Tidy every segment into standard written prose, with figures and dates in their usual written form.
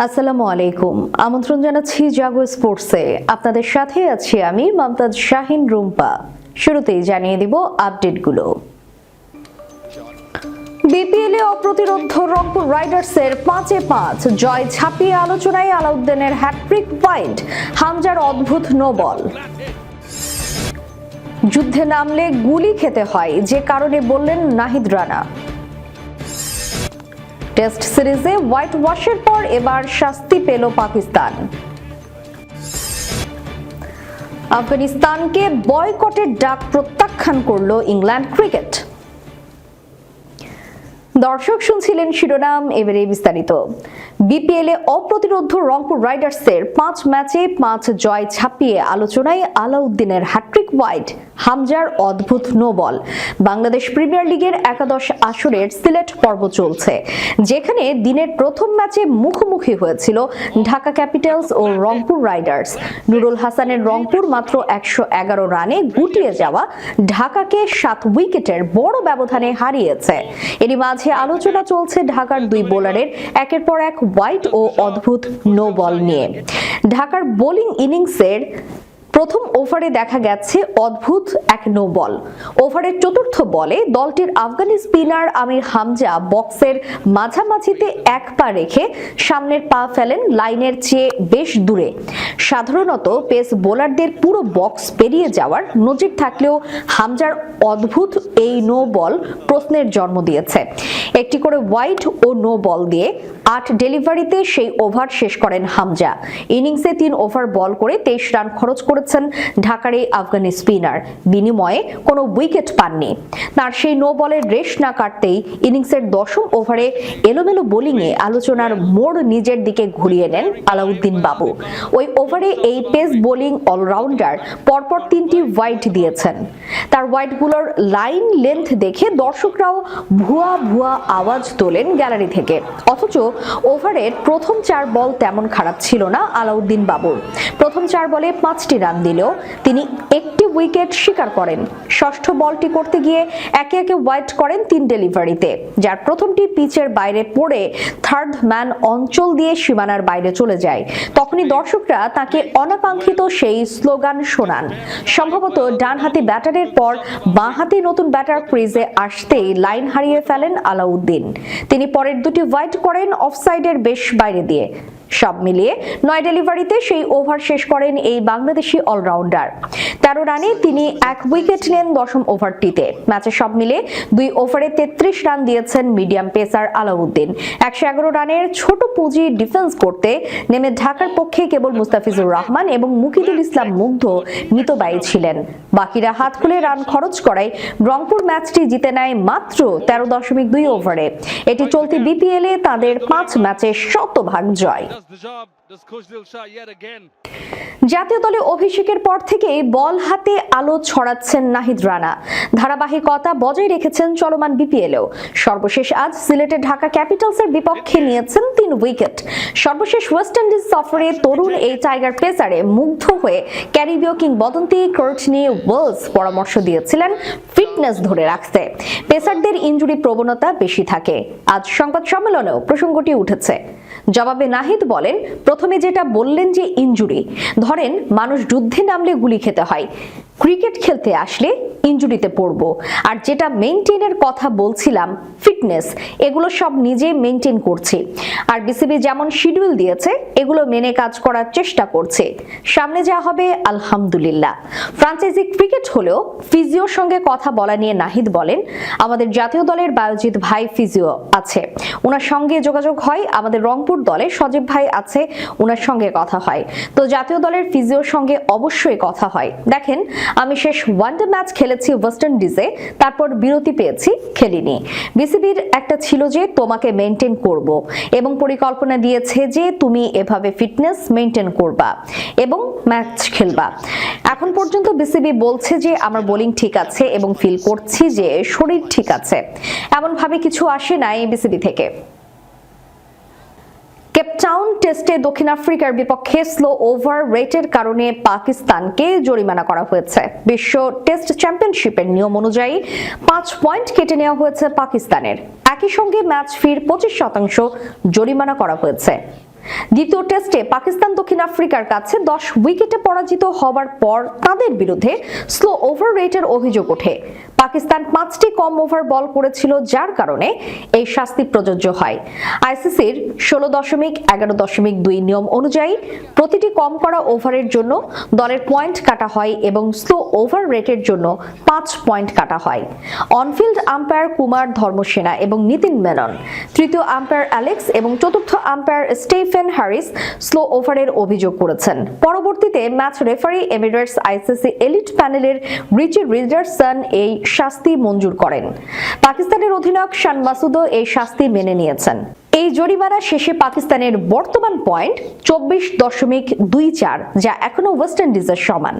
আসসালামু আলাইকুম। আমন্ত্রণ জানাচ্ছি জাগো স্পোর্টসে। আপনাদের সাথে আছি আমি মমতাজ শাহিন রুম্পা। শুরুতেই জানিয়ে দিব আপডেটগুলো। বিপিএলে অপ্রতিরোধ্য রংপুর রাইডার্সের 5-5 জয় ছাপিয়ে আলোচনায় আলাউদ্দিনের হ্যাটট্রিক পয়েন্ট, হামজার অদ্ভুত নো বল। যুদ্ধে নামলে গুলি খেতে হয়, যে কারণে বললেন নাহিদ রানা। টেস্ট সিরিজে হোয়াইট ওয়াশের পর এবার শাস্তি পেল পাকিস্তান। আফগানিস্তানকে বয়কটের ডাক প্রত্যাখ্যান করল ইংল্যান্ড ক্রিকেট। দর্শক শুনছিলেন শিরোনাম, এবারে বিস্তারিত। বিপিএলে অপ্রতিরোধ্য রংপুর রাইডার্সের 5 ম্যাচে 5 জয় ছাপিয়ে আলোচনায় আলাউদ্দিনের হ্যাটট্রিক ওয়াইড, হামজার অদ্ভুত নো বল। বাংলাদেশ প্রিমিয়ার লিগের একাদশ আসরের সিলেট পর্ব চলছে, যেখানে দিনের প্রথম ম্যাচে মুখোমুখি হয়েছিল ঢাকা ক্যাপিটালস ও রংপুর রাইডার্স। নুরুল হাসানের রংপুর মাত্র 111 রানে গুটিয়ে যাওয়া ঢাকাকে 7 উইকেটের বড় ব্যবধানে হারিয়েছে। এরই মাঝে আলোচনা চলছে ঢাকার দুই বোলারের একের পর এক হোয়াইট ও অদ্ভুত নো বল নিয়ে। ঢাকার বোলিং ইনিংসের প্রথম ওভারে দেখা গেছে অদ্ভুত এক নো বল। ওভারের চতুর্থ বলে দলটির আফগানি স্পিনার আমির হামজা বক্সের মাঝামাঝিতে এক পা রেখে সামনের পা ফেলেন লাইনের চেয়ে বেশ দূরে। সাধারণত পেস বোলারদের পুরো বক্স পেরিয়ে যাওয়ার নজির থাকলেও হামজার অদ্ভুত এই নো বল প্রশ্নের জন্ম দিয়েছে। একটি করে হোয়াইট ও নো বল দিয়ে 8 ডেলিভারিতে সেই ওভার শেষ করেন হামজা। ইনিংসে 3 ওভার বল করে 23 রান খরচ করেছেন ঢাকার এই আফগানি স্পিনার, বিনিময়ে কোনো উইকেট পাননি। তার সেই নো বলের রেশ না কাটতেই ইনিংসের 10ম ওভারে এলোমেলো বোলিংয়ে আলোচনার মোড় নিজের দিকে ঘুরিয়ে নেন আলাউদ্দিন বাবু। ওই ওভারে এই পেস বোলিং অলরাউন্ডার পরপর 3টি হোয়াইট দিয়েছেন। তার হোয়াইটগুলোর লাইন লেন্থ দেখে দর্শকরাও ভুয়া ভুয়া আওয়াজ তোলেন গ্যালারি থেকে। অথচ ওভারের প্রথম 4 বল তেমন খারাপ ছিল না আলাউদ্দিন বাবুর। প্রথম 4 বলে 5টি রান দিলেও তিনি একটি উইকেট শিকার করেন। ষষ্ঠ বলটি করতে গিয়ে একে একে হোয়াইট করেন 3 ডেলিভারিতে, যার প্রথমটি পিচের বাইরে পড়ে থার্ড ম্যান অঞ্চল দিয়ে সীমানার বাইরে চলে যায়। তখনই দর্শকরা তাকে অনাকাঙ্ক্ষিত সেই স্লোগান শোনান। সম্ভবত ডানহাতি ব্যাটারের পর বাঁহাতি নতুন ব্যাটার ক্রিজে আসতেই লাইন হারিয়ে ফেলেন আলাউদ্দিন। তিনি পরের 2টি হোয়াইট করেন অফসাইডের বেশ বাইরে দিয়ে। সব মিলিয়ে 9 ডেলিভারিতে সেই ওভার শেষ করেন এই বাংলাদেশি অলরাউন্ডার। 13 রানে তিনি 1 উইকেট নেন 10ম ওভারটিতে। ম্যাচে সব মিলে 2 ওভারে 33 রান দিয়েছেন মিডিয়াম পেসার আলাউদ্দিন। 111 রানের ছোট পুঁজি ডিফেন্স করতে নেমে ঢাকার পক্ষে কেবল মুস্তাফিজুর রহমান এবং মুকিদুল ইসলাম মুগ্ধ মিতব্যয়ী ছিলেন। বাকিরা হাত খুলে রান খরচ করায় রংপুর ম্যাচটি জিতে নেয় মাত্র 13.2 ওভারে। এটি চলতি বিপিএলে তাদের 5 ম্যাচে শতভাগ জয়। জাতীয় দলে অভিষেকের পর থেকে বল হাতে আলো ছড়াচ্ছেন নাহিদ রানা। ধারাবাহিকতা বজায় রেখেছেন চলমান বিপিএলেও। সর্বশেষ আজ সিলেটে ঢাকা ক্যাপিটালসের বিপক্ষে নিয়েছেন 3 উইকেট। সর্বশেষ ওয়েস্ট ইন্ডিজ সফরে তরুণ এই টাইগার পেসারে মুগ্ধ হয়ে ক্যারিবীয় কিংবদন্তি কোর্টনি ওয়েলস পরামর্শ দিয়েছিলেন ফিটনেস ধরে রাখতে। পেসারদের ইনজুরি প্রবণতা বেশি থাকে। আজ সংবাদ সম্মেলনেও প্রসঙ্গটি উঠেছে। জবাবে নাহিদ বলেন, প্রথমে যেটা বললেন যে ইনজুরি, ধরেন মানুষ যুদ্ধে নামলে গুলি খেতে হয়, ক্রিকেট খেলতে আসলে ইনজুরিতে পড়বো। আর যেটা মেইনটেইনের কথা বলছিলাম, ফিটনেস, এগুলো সব নিজে মেইনটেইন করছি। আর বিসিবি যেমন শিডিউল দিয়েছে এগুলো মেনে কাজ করার চেষ্টা করছে। সামনে যা হবে আলহামদুলিল্লাহ। ফ্রাঞ্চাইজি ক্রিকেট হলেও ফিজিওর সঙ্গে কথা বলা নিয়ে নাহিদ বলেন, আমাদের জাতীয় দলের বায়োজিৎ ভাই ফিজিও আছে, ওনার সঙ্গে যোগাযোগ হয়। আমাদের রংপুর দলে সজীব ভাই আছে, ওনার সঙ্গে কথা হয়। তো জাতীয় দলের ফিজিওর সঙ্গে অবশ্যই কথা হয়। দেখেন, আমি শেষ ওয়ানডে ম্যাচ খেলেছি ওয়েস্ট ইন্ডিজে, তারপর বিরতি পেয়েছি, খেলিনি। বিসিবির একটা ছিল যে তোমাকে মেইনটেইন করব এবং পরিকল্পনা দিয়েছে যে তুমি এভাবে ফিটনেস মেইনটেইন করবা এবং ম্যাচ খেলবা। এখন পর্যন্ত বিসিবি বলছে যে আমার বোলিং ঠিক আছে এবং ফিল করছি যে শরীর ঠিক আছে। এমন ভাবে কিছু আসে নাই বিসিবি থেকে। কেপটাউন টেস্টে দক্ষিণ আফ্রিকার বিপক্ষে স্লো ওভার রেটের কারণে পাকিস্তানকে জরিমানা করা হয়েছে। বিশ্ব টেস্ট চ্যাম্পিয়নশিপের নিয়ম অনুযায়ী 5 পয়েন্ট কেটে নেওয়া হয়েছে পাকিস্তানের। একই সঙ্গে ম্যাচ ফির 25% জরিমানা করা হয়েছে। দ্বিতীয় টেস্টে পাকিস্তান দক্ষিণ আফ্রিকার কাছে 10 উইকেটে পরাজিত হবার পর তাদের বিরুদ্ধে স্লো ওভার রেটের অভিযোগ ওঠে। পাকিস্তান 5টি কম ওভার বল করেছিল, যার কারণে এই শাস্তি প্রযোজ্য হয়। আইসিসির 16.11.2 নিয়ম অনুযায়ী প্রতিটি কম করা ওভারের জন্য দলের পয়েন্ট কাটা হয় এবং স্লো ওভার রেটের জন্য 5 পয়েন্ট কাটা হয়। অনফিল্ড আম্পায়ার কুমার ধর্মসেনা এবং নিতিন মেনন, তৃতীয় আম্পায়ার অ্যালেক্স এবং চতুর্থ আম্পায়ার স্টিফেন হ্যারিস স্লো ওভারের অভিযোগ করেছেন। পরবর্তীতে match referee Emirates ICC elite প্যানেলের রিচি রিচার্ডসন এই শাস্তি মঞ্জুর করেন। পাকিস্তানের অধিনায়ক শান মাসুদও এই শাস্তি মেনে নিয়েছেন। এই জরিমানা শেষে পাকিস্তানের বর্তমান পয়েন্ট 24.24, যা এখনো ওয়েস্ট ইন্ডিজের সমান।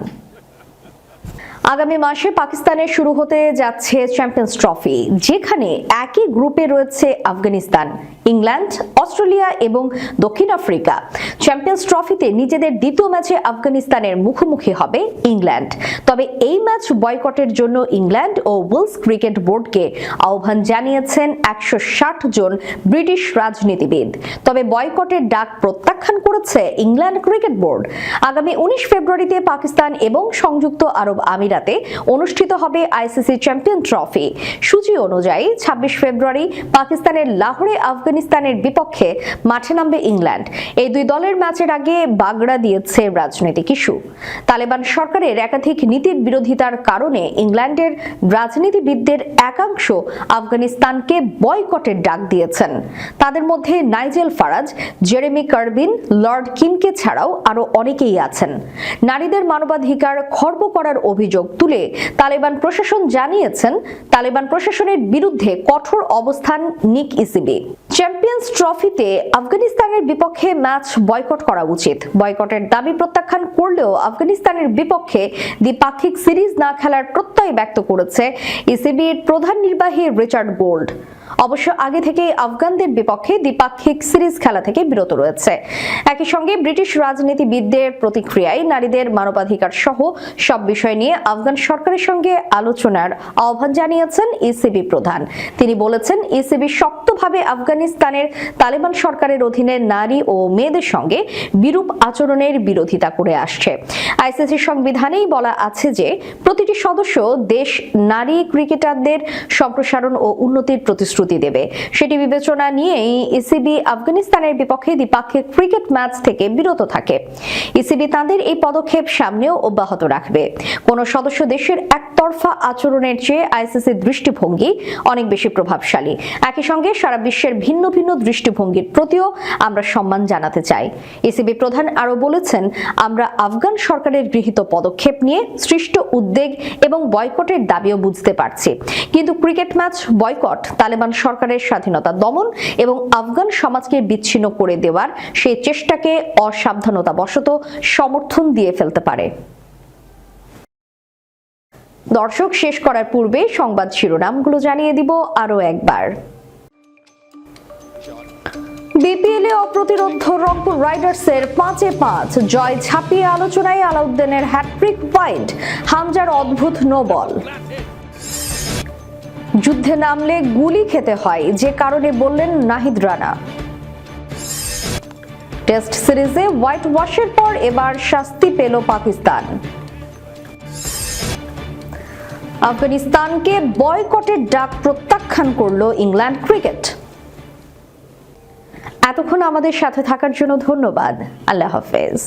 আগামী মাসে পাকিস্তানে শুরু হতে যাচ্ছে চ্যাম্পিয়ন্স ট্রফি, যেখানে একই গ্রুপে রয়েছে আফগানিস্তান, ইংল্যান্ড, অস্ট্রেলিয়া এবং দক্ষিণ আফ্রিকা। চ্যাম্পিয়ন্স ট্রফিতে নিজেদের দ্বিতীয় ম্যাচে আফগানিস্তানের মুখোমুখি হবে ইংল্যান্ড। তবে এই ম্যাচ বয়কটের জন্য ইংল্যান্ড ও ওয়েলস ক্রিকেট বোর্ডকে আহ্বান জানিয়েছেন 160 জন ব্রিটিশ রাজনীতিবিদ। তবে বয়কটের ডাক প্রত্যাখ্যান করেছে ইংল্যান্ড ক্রিকেট বোর্ড। আগামী 19 ফেব্রুয়ারিতে পাকিস্তান এবং সংযুক্ত আরব আমিরাতে অনুষ্ঠিত হবে আইসিসি চ্যাম্পিয়ন ট্রফি। সূচি অনুযায়ী 26 ফেব্রুয়ারি পাকিস্তানের লাহোরে আফগানিস্তানের বিপক্ষে মাঠে নামবে ইংল্যান্ড। এই দুই দলের ম্যাচের আগে বাগড়া দিয়েছে রাজনৈতিক ইস্যু। তালেবান সরকারের একাধিক নীতির বিরোধিতার কারণে ইংল্যান্ডের রাজনীতিবিদদের একাংশ আফগানিস্তানকে বয়কটের ডাক দিয়েছেন। তাদের মধ্যে নাইজেল ফারাজ, জেরেমি কারবিন, লর্ড কিনকে ছাড়াও আরো অনেকেই আছেন। নারীদের মানবাধিকার খর্ব করার অভিযোগ তুলে তালেবান প্রশাসন জানিয়েছেন তালেবান প্রশাসনের বিরুদ্ধে কঠোর অবস্থান নিক ইসিবি। চ্যাম্পিয়ন্স ট্রফিতে আফগানিস্তানের বিপক্ষে ম্যাচ বয়কট করা উচিত। বয়কটের দাবি প্রত্যাখ্যান করলেও আফগানিস্তানের বিপক্ষে দ্বিপাক্ষিক সিরিজ না খেলার প্রত্যয় ব্যক্ত করেছে ইসিবির প্রধান নির্বাহী রিচার্ড গোল্ড। অবশ্য আগে থেকেই আফগানদের বিপক্ষে দ্বিপাক্ষিক সিরিজ খেলা থেকে বিরত রয়েছে। একই সঙ্গে ব্রিটিশ রাজনীতিবিদদের প্রতিক্রিয়ায় নারীদের মানবাধিকার সহ সব বিষয় নিয়ে আফগান সরকারের সঙ্গে আলোচনার আহ্বান জানিয়েছেন ইসিবি প্রধান। তিনি বলেছেন, ইসিবি শক্তভাবে আফগানিস্তানের তালেবান সরকারের অধীনে নারী ও মেয়েদের সঙ্গে বিরূপ আচরণের বিরোধিতা করে আসছে। আইসিসি সংবিধানেই বলা আছে যে প্রতিটি সদস্য দেশ নারী ক্রিকেটারদের সম্প্রসারণ ও উন্নতির প্রতিশ্রুতি দেবে। সেটি বিবেচনা নিয়েই ইসিবি আফগানিস্তানের বিপক্ষে দ্বিপাক্ষিক ক্রিকেট ম্যাচ থেকে বিরত থাকে। ইসিবি তাদের এই পদক্ষেপ সামনেও অব্যাহত রাখবে। কোন সদস্য দেশের একতরফা আচরণের চেয়ে আইসিসির দৃষ্টিভঙ্গি অনেক বেশি প্রভাবশালী। একই সঙ্গে সারা বিশ্বের ভিন্ন ভিন্ন দৃষ্টিভঙ্গির প্রতিও আমরা সম্মান জানাতে চাই। ইসিবি প্রধান আরো বলেছেন, আমরা আফগান সরকারের গৃহীত পদক্ষেপ নিয়ে সৃষ্ট উদ্বেগ এবং বয়কটের দাবিও বুঝতে পারছি, কিন্তু ক্রিকেট ম্যাচ বয়কট তালেবান সরকারের স্বাধীনতা দমন এবং আফগান সমাজকে বিচ্ছিন্ন করে দেওয়ার সেই চেষ্টাকে অসাবধানতাবশত সমর্থন দিয়ে ফেলতে পারে। দর্শক, শেষ করার পূর্বে সংবাদ শিরোনামগুলো জানিয়ে দিব আরো একবার। বিপিএলে অপ্রতিরোধ্য রংপুর রাইডার্সের 5-5 জয় ছাপিয়ে আলোচনায় আলাউদ্দিনের হ্যাট্রিক ওয়াইড, হামজার অদ্ভুত নো বল। যুদ্ধে নামলে গুলি খেতে হয়, যে কারণে বললেন নাহিদ রানা। টেস্ট সিরিজে হোয়াইট ওয়াশের পর এবার শাস্তি পেল পাকিস্তান। আফগানিস্তানকে বয়কটের ডাক প্রত্যাখ্যান করল ইংল্যান্ড ক্রিকেট। এতক্ষণ আমাদের সাথে থাকার জন্য ধন্যবাদ। আল্লাহ হাফেজ।